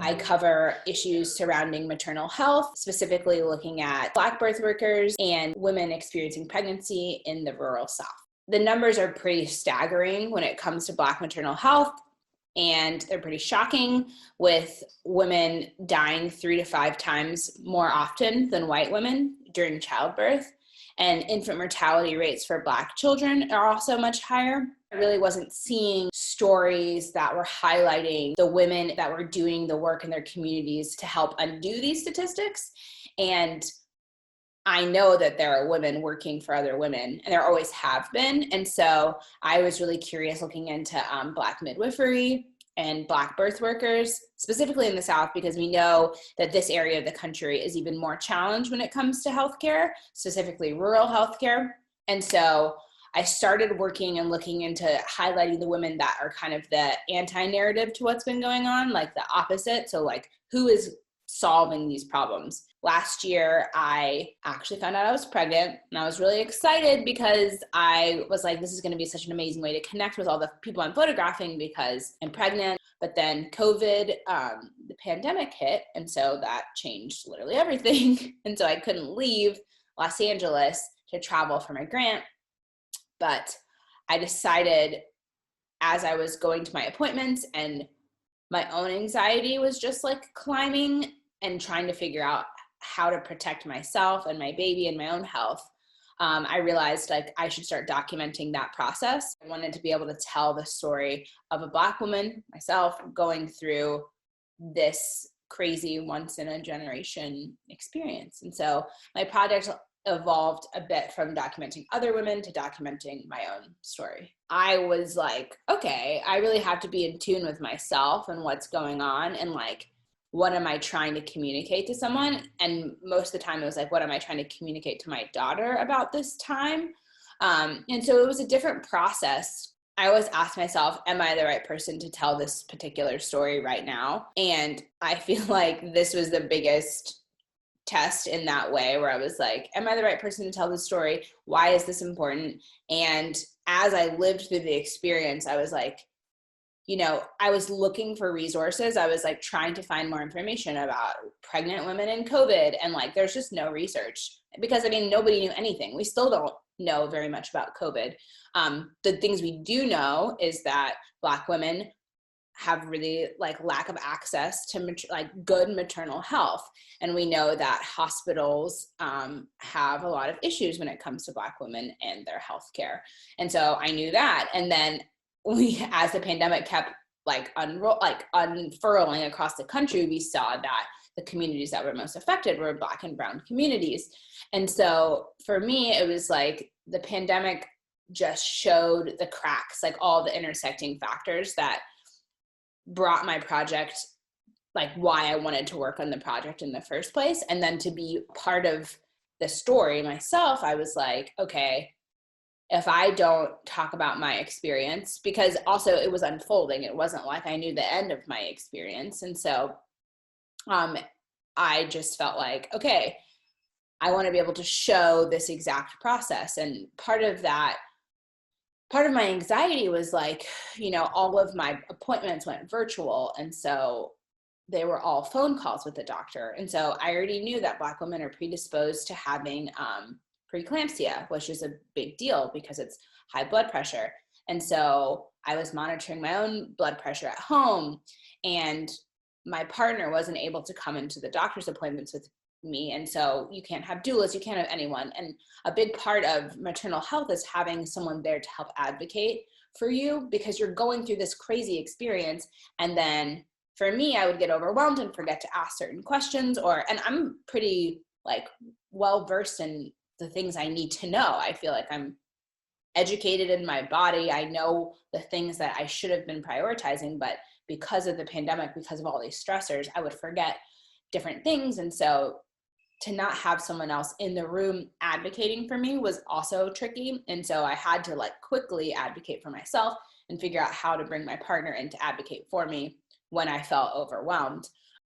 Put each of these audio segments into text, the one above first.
I cover issues surrounding maternal health, specifically looking at Black birth workers and women experiencing pregnancy in the rural South. The numbers are pretty staggering when it comes to Black maternal health, and they're pretty shocking, with women dying 3 to 5 times more often than white women during childbirth. And infant mortality rates for Black children are also much higher. I really wasn't seeing stories that were highlighting the women that were doing the work in their communities to help undo these statistics. And I know that there are women working for other women, and there always have been. And so I was really curious looking into Black midwifery and Black birth workers, specifically in the South, because we know that this area of the country is even more challenged when it comes to healthcare, specifically rural healthcare. And so I started working and looking into highlighting the women that are kind of the anti-narrative to what's been going on, like the opposite. So like, who is solving these problems? Last year, I actually found out I was pregnant, and I was really excited because I was like, this is going to be such an amazing way to connect with all the people I'm photographing because I'm pregnant. But then COVID, the pandemic hit, and so that changed literally everything. And so I couldn't leave Los Angeles to travel for my grant. But I decided, as I was going to my appointments and my own anxiety was just like climbing and trying to figure out how to protect myself and my baby and my own health, I realized like I should start documenting that process. I wanted to be able to tell the story of a Black woman, myself, going through this crazy once in a generation experience. And so my project evolved a bit from documenting other women to documenting my own story. I was like, okay, I really have to be in tune with myself and what's going on, and like, what am I trying to communicate to someone? And most of the time it was like, what am I trying to communicate to my daughter about this time? And so it was a different process. I always ask myself, am I the right person to tell this particular story right now? And I feel like this was the biggest test in that way, where I was like, am I the right person to tell this story? Why is this important? And as I lived through the experience, I was like, you know, I was looking for resources. I was like trying to find more information about pregnant women and COVID. And like, there's just no research because I mean, nobody knew anything. We still don't know very much about COVID. The things we do know is that Black women have really like lack of access to like good maternal health. And we know that hospitals have a lot of issues when it comes to Black women and their health care. And so I knew that. And then as the pandemic kept like unfurling across the country, we saw that the communities that were most affected were Black and brown communities. And so for me, it was like the pandemic just showed the cracks, like all the intersecting factors that brought my project, like why I wanted to work on the project in the first place. And then to be part of the story myself, I was like, okay, if I don't talk about my experience, because also it was unfolding. It wasn't like I knew the end of my experience. And so I just felt like, okay, I want to be able to show this exact process. And part of my anxiety was like, you know, all of my appointments went virtual. And so they were all phone calls with the doctor. And so I already knew that Black women are predisposed to having preeclampsia, which is a big deal because it's high blood pressure. And so I was monitoring my own blood pressure at home, and my partner wasn't able to come into the doctor's appointments with me. And so you can't have doulas, you can't have anyone. And a big part of maternal health is having someone there to help advocate for you, because you're going through this crazy experience. And then for me, I would get overwhelmed and forget to ask certain questions, and I'm pretty like well-versed in the things I need to know. I feel like I'm educated in my body. I know the things that I should have been prioritizing, but because of the pandemic, because of all these stressors, I would forget different things. And so to not have someone else in the room advocating for me was also tricky. And so I had to like quickly advocate for myself and figure out how to bring my partner in to advocate for me when I felt overwhelmed.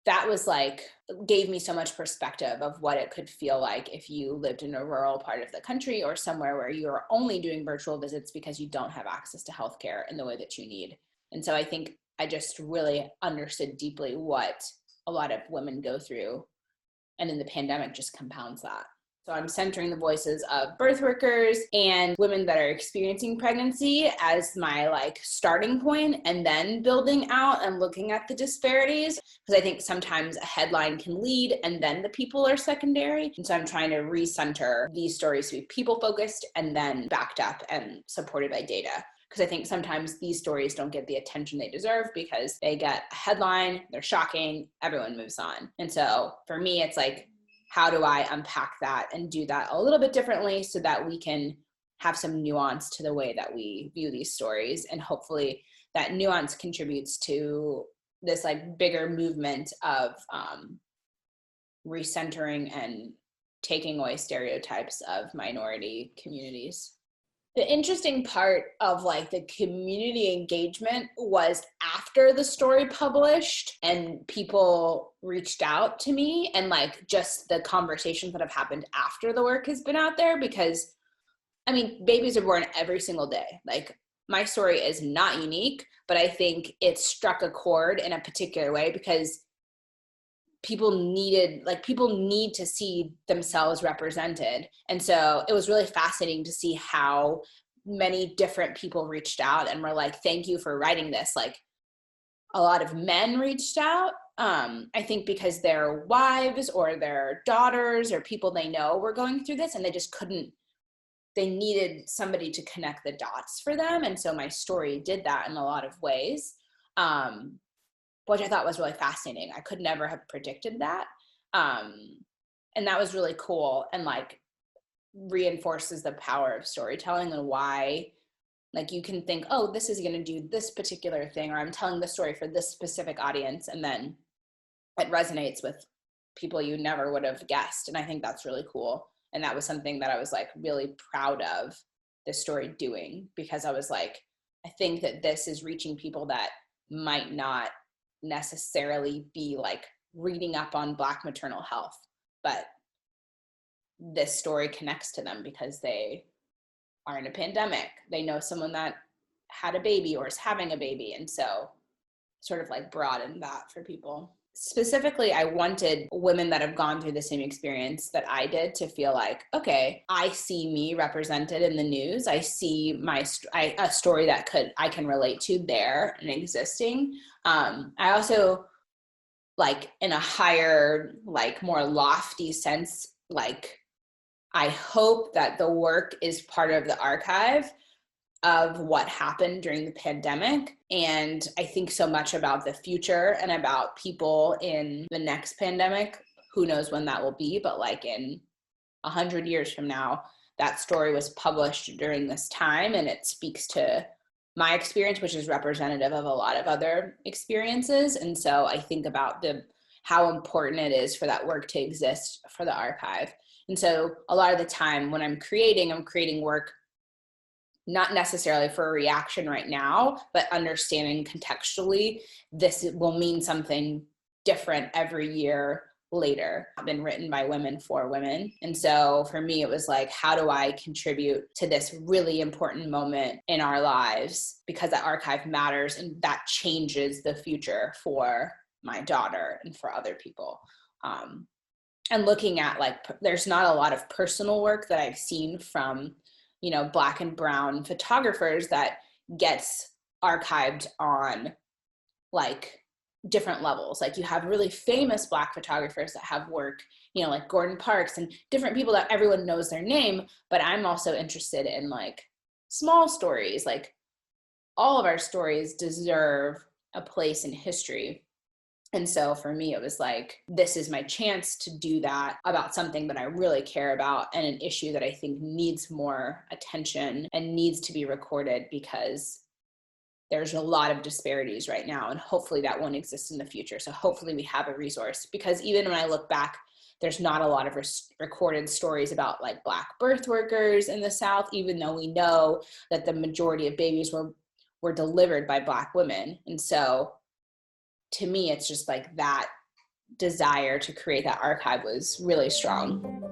that was like, gave me so much perspective of what it could feel like if you lived in a rural part of the country or somewhere where you're only doing virtual visits because you don't have access to healthcare in the way that you need. And so I think I just really understood deeply what a lot of women go through. And then the pandemic just compounds that. So I'm centering the voices of birth workers and women that are experiencing pregnancy as my like starting point, and then building out and looking at the disparities, because I think sometimes a headline can lead and then the people are secondary. And so I'm trying to recenter these stories to be people focused and then backed up and supported by data. Because I think sometimes these stories don't get the attention they deserve because they get a headline, they're shocking, everyone moves on. And so for me, it's like, how do I unpack that and do that a little bit differently so that we can have some nuance to the way that we view these stories? And hopefully that nuance contributes to this like bigger movement of recentering and taking away stereotypes of minority communities. The interesting part of like the community engagement was after the story published and people reached out to me, and like just the conversations that have happened after the work has been out there, because I mean, babies are born every single day. Like my story is not unique, but I think it struck a chord in a particular way because people need to see themselves represented. And so it was really fascinating to see how many different people reached out and were like, thank you for writing this. Like a lot of men reached out, I think because their wives or their daughters or people they know were going through this and they just couldn't, they needed somebody to connect the dots for them. And so my story did that in a lot of ways. Which I thought was really fascinating. I could never have predicted that. And that was really cool and like reinforces the power of storytelling and why like you can think, oh, this is going to do this particular thing, or I'm telling the story for this specific audience. And then it resonates with people you never would have guessed. And I think that's really cool. And that was something that I was like really proud of this story doing, because I was like, I think that this is reaching people that might not necessarily be like reading up on Black maternal health, but this story connects to them because they are in a pandemic. They know someone that had a baby or is having a baby. And so sort of like broaden that for people. Specifically, I wanted women that have gone through the same experience that I did to feel like, okay, I see me represented in the news. I see a story that I can relate to there and existing. I also, like in a higher, like more lofty sense, like I hope that the work is part of the archive of what happened during the pandemic. And I think so much about the future and about people in the next pandemic. Who knows when that will be, but like in 100 years from now, that story was published during this time and it speaks to my experience, which is representative of a lot of other experiences. And so I think about how important it is for that work to exist for the archive. And so a lot of the time when I'm creating work not necessarily for a reaction right now, but understanding contextually, this will mean something different every year later. I've been written by women for women. And so for me, it was like, how do I contribute to this really important moment in our lives? Because that archive matters and that changes the future for my daughter and for other people. And looking at like, there's not a lot of personal work that I've seen from Black and brown photographers that gets archived on like different levels. Like you have really famous Black photographers that have work, like Gordon Parks and different people that everyone knows their name. But I'm also interested in like small stories. Like all of our stories deserve a place in history. And so for me, it was like, this is my chance to do that about something that I really care about and an issue that I think needs more attention and needs to be recorded, because there's a lot of disparities right now and hopefully that won't exist in the future. So hopefully we have a resource, because even when I look back, there's not a lot of recorded stories about like Black birth workers in the South, even though we know that the majority of babies were delivered by Black women. And so to me, it's just like that desire to create that archive was really strong.